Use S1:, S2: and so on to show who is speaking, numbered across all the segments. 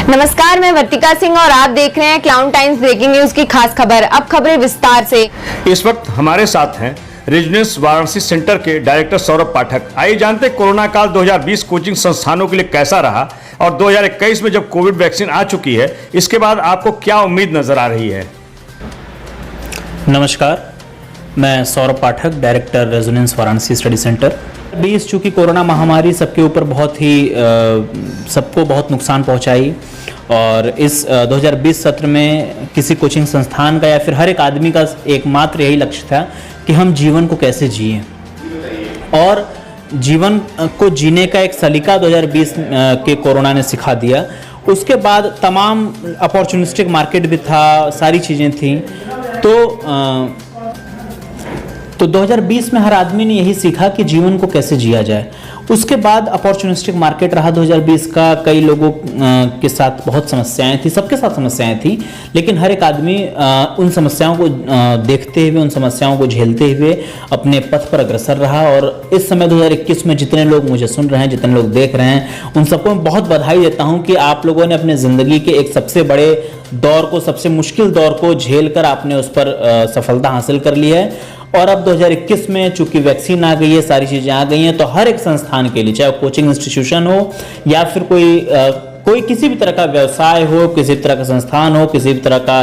S1: नमस्कार, मैं वर्तिका सिंह और आप देख रहे हैं क्लाउन टाइम्स ब्रेकिंग न्यूज की खास खबर। अब खबरें विस्तार से।
S2: इस वक्त हमारे साथ हैं रेजिडेंस वाराणसी सेंटर के डायरेक्टर सौरभ पाठक। आइए जानते हैं कोरोना काल 2020 कोचिंग संस्थानों के लिए कैसा रहा और 2021 में जब कोविड वैक्सीन आ चुकी है इसके बाद आपको क्या उम्मीद नजर आ रही है।
S3: नमस्कार, मैं Saurabh Pathak, director residence Varanasi study centre. 20 चूँकि कोरोना महामारी सबके ऊपर सबको बहुत नुकसान पहुंचाई और इस 2020 सत्र में किसी कोचिंग संस्थान का या फिर हर एक आदमी का एकमात्र यही लक्ष्य था कि हम जीवन को कैसे जिएं और जीवन को जीने का एक सलीका 2020 के कोरोना ने सिखा दिया। उसके बाद तमाम अपॉर्चुनिस्टिक मार्केट भी था, सारी चीज़ें थी। तो 2020 में हर आदमी ने यही सीखा कि जीवन को कैसे जिया जाए। उसके बाद अपॉर्चुनिस्टिक मार्केट रहा 2020 का। कई लोगों के साथ बहुत समस्याएं थी, सबके साथ समस्याएं थी, लेकिन हर एक आदमी उन समस्याओं को देखते हुए, उन समस्याओं को झेलते हुए अपने पथ पर अग्रसर रहा। और इस समय 2021 में जितने लोग मुझे सुन रहे हैं, जितने लोग देख रहे हैं, उन सबको मैं बहुत बधाई देता हूं कि आप लोगों ने अपने ज़िंदगी के एक सबसे बड़े दौर को, सबसे मुश्किल दौर को झेल कर आपने उस पर सफलता हासिल कर ली है। और अब 2021 में चूंकि वैक्सीन आ गई है, सारी चीज़ें आ गई हैं, तो हर एक संस्थान के लिए, चाहे कोचिंग इंस्टीट्यूशन हो या फिर कोई किसी भी तरह का व्यवसाय हो, किसी भी तरह का संस्थान हो, किसी भी तरह का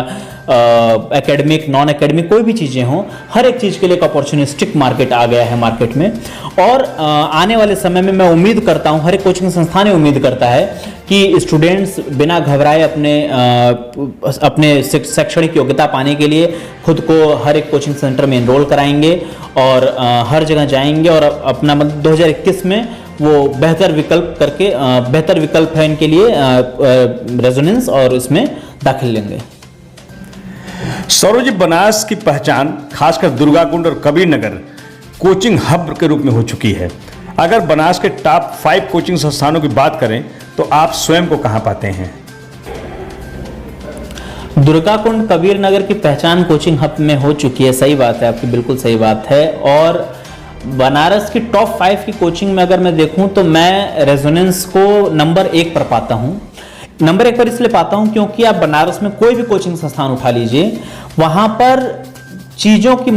S3: एकेडमिक, नॉन एकेडमिक, कोई भी चीज़ें हों, हर एक चीज़ के लिए एक अपॉर्चुनिस्टिक मार्केट आ गया है मार्केट में। और आने वाले समय में मैं उम्मीद करता हूं, हर एक कोचिंग संस्थान ये उम्मीद करता है कि स्टूडेंट्स बिना घबराए अपने शैक्षणिक योग्यता पाने के लिए खुद को हर एक कोचिंग सेंटर में एनरोल कराएंगे और हर जगह जाएंगे और अपना 2021 में वो बेहतर विकल्प है इनके लिए रेजोनेंस, और इसमें दाखिल लेंगे।
S2: सौरभ जी, बनारस की पहचान खासकर दुर्गाकुंड और कबीर नगर कोचिंग हब के रूप में हो चुकी है। अगर बनारस के टॉप 5 कोचिंग संस्थानों की बात करें तो आप स्वयं को कहां पाते हैं?
S3: दुर्गाकुंड, कबीर नगर की पहचान कोचिंग हब में हो चुकी है। सही बात है आपकी, बिल्कुल सही बात है। और बनारस की टॉप 5 की कोचिंग में अगर मैं देखूं तो मैं रेजोनेंस को नंबर 1 पर पाता हूं। नंबर 1 पर इसलिए पाता हूं क्योंकि आप बनारस में कोई भी कोचिंग संस्थान उठा लीजिए, वहां पर चीज़ों की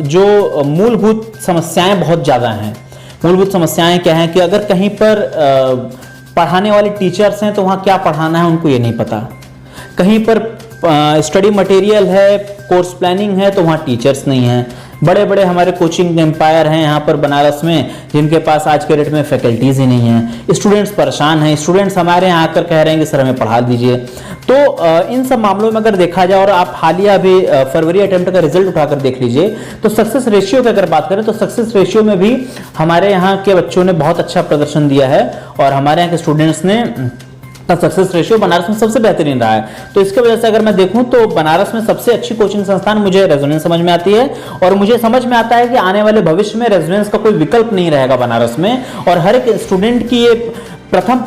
S3: जो मूलभूत समस्याएं बहुत ज़्यादा हैं। मूलभूत समस्याएं क्या हैं कि अगर कहीं पर पढ़ाने वाले टीचर्स हैं तो वहाँ क्या पढ़ाना है उनको ये नहीं पता। कहीं पर स्टडी मटेरियल है, कोर्स प्लानिंग है, तो वहाँ टीचर्स नहीं हैं। बड़े बड़े हमारे कोचिंग एम्पायर हैं यहाँ पर बनारस में, जिनके पास आज के डेट में फैकल्टीज़ ही नहीं हैं। स्टूडेंट्स परेशान हैं, स्टूडेंट्स हमारे यहाँ आकर कह रहे हैं कि सर हमें पढ़ा दीजिए। तो इन सब मामलों में अगर देखा जाए, और आप हालिया अभी फरवरी अटेम्प्ट का रिजल्ट उठाकर देख लीजिए, तो सक्सेस रेशियो की अगर बात करें तो सक्सेस रेशियो में भी हमारे यहाँ के बच्चों ने बहुत अच्छा प्रदर्शन दिया है और हमारे यहाँ के स्टूडेंट्स ने सक्सेस रेशियो बनारस में सबसे बेहतरीन रहा है। तो इसके वजह से अगर मैं देखूं तो बनारस में सबसे अच्छी कोचिंग संस्थान मुझे रेजोनेंस समझ में आती है। और मुझे समझ में आता है कि आने वाले भविष्य में रेजोनेंस का कोई विकल्प नहीं रहेगा बनारस में, और हर एक स्टूडेंट की ये प्रथम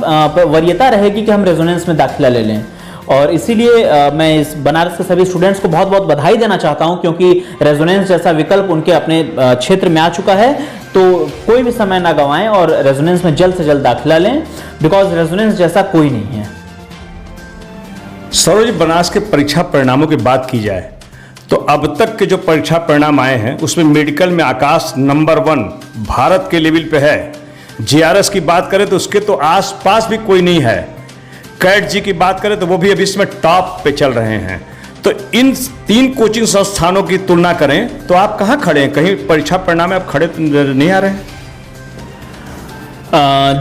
S3: वरीयता रहेगी कि हम रेजोनेंस में दाखिला ले लें। और इसीलिए मैं इस बनारस के सभी स्टूडेंट्स को बहुत बहुत बधाई देना चाहता हूं, क्योंकि रेजोनेंस जैसा विकल्प उनके अपने क्षेत्र में आ चुका है। तो कोई भी समय ना गंवाएं और रेजोनेंस में जल्द से जल्द दाखिला लें, बिकॉज रेजोनेंस जैसा कोई नहीं है।
S2: सौरभ जी, बनारस के परीक्षा परिणामों की बात की जाए तो अब तक के जो परीक्षा परिणाम आए हैं उसमें मेडिकल में आकाश नंबर 1 भारत के लेवल पे है। जीआरएस की बात करें तो उसके तो आसपास भी कोई नहीं है। कैट जी की बात करें तो वो भी अभी इसमें टॉप पे चल रहे हैं। तो इन 3 कोचिंग संस्थानों की तुलना करें तो आप कहां खड़े हैं? कहीं परीक्षा परिणाम में आप खड़े नहीं आ रहे हैं?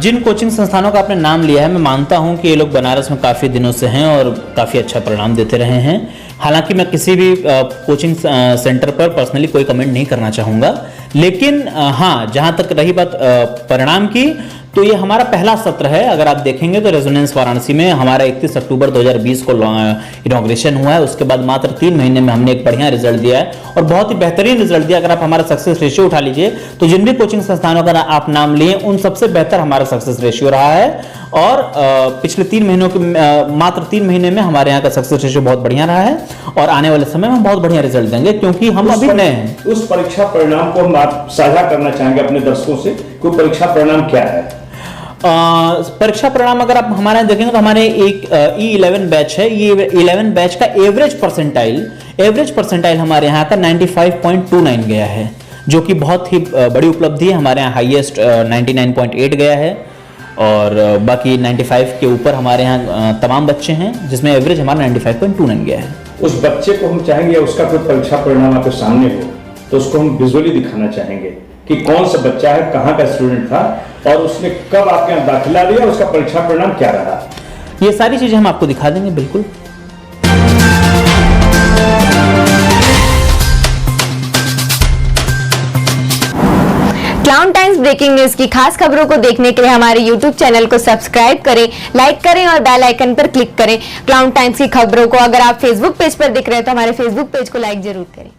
S3: जिन कोचिंग संस्थानों का आपने नाम लिया है, मैं मानता हूं कि ये लोग बनारस में काफ़ी दिनों से हैं और काफ़ी अच्छा परिणाम देते रहे हैं। हालांकि मैं किसी भी कोचिंग सेंटर पर पर्सनली कोई कमेंट नहीं करना चाहूँगा, लेकिन हाँ, जहाँ तक रही बात परिणाम की, तो ये हमारा पहला सत्र है। अगर आप देखेंगे तो रेजोनेंस वाराणसी में हमारा 31 अक्टूबर 2020 को इनॉग्रेशन हुआ है। उसके बाद मात्र 3 महीने में हमने एक बढ़िया रिजल्ट दिया है और बहुत ही बेहतरीन रिजल्ट दिया। अगर आप हमारा सक्सेस रेशियो उठा लीजिए तो जिन भी कोचिंग संस्थानों का आप नाम लिए उन सबसे बेहतर हमारा सक्सेस रेशियो रहा है। और पिछले 3 महीनों के मात्र 3 महीने में हमारे यहाँ का सक्सेस रेशियो बहुत बढ़िया रहा है और आने वाले समय में बहुत बढ़िया रिजल्ट देंगे, क्योंकि हम अभी नए हैं।
S2: उस परीक्षा परिणाम को हम आप साझा करना चाहेंगे अपने दर्शकों से, कोई परीक्षा परिणाम क्या है?
S3: परीक्षा परिणाम अगर आप हमारे यहाँ देखेंगे तो हमारे एक E11 बैच है, ये 11 बैच का एवरेज परसेंटाइल हमारे यहाँ का 95.29 गया है, जो कि बहुत ही बड़ी उपलब्धि है। हमारे यहाँ हाईएस्ट 99.8 गया है और बाकी 95 के ऊपर हमारे यहाँ तमाम बच्चे हैं, जिसमें एवरेज हमारा 95.29 गया है।
S2: उस बच्चे को हम चाहेंगे उसका कोई परीक्षा परिणाम आपके सामने हो तो उसको हम विजुअली दिखाना चाहेंगे कि कौन सा बच्चा है, कहाँ का स्टूडेंट था और उसने कब आपके यहाँ दाखिला लिया, उसका परीक्षा परिणाम क्या रहा।
S3: ये सारी चीजें हम आपको दिखा देंगे बिल्कुल।
S1: क्लाउन टाइम्स ब्रेकिंग न्यूज की खास खबरों को देखने के लिए हमारे YouTube चैनल को सब्सक्राइब करें, लाइक करें और बेल आइकन पर क्लिक करें। क्लाउन टाइम्स की खबरों को अगर आप Facebook पेज पर देख रहे हैं तो हमारे Facebook पेज को लाइक जरूर करें।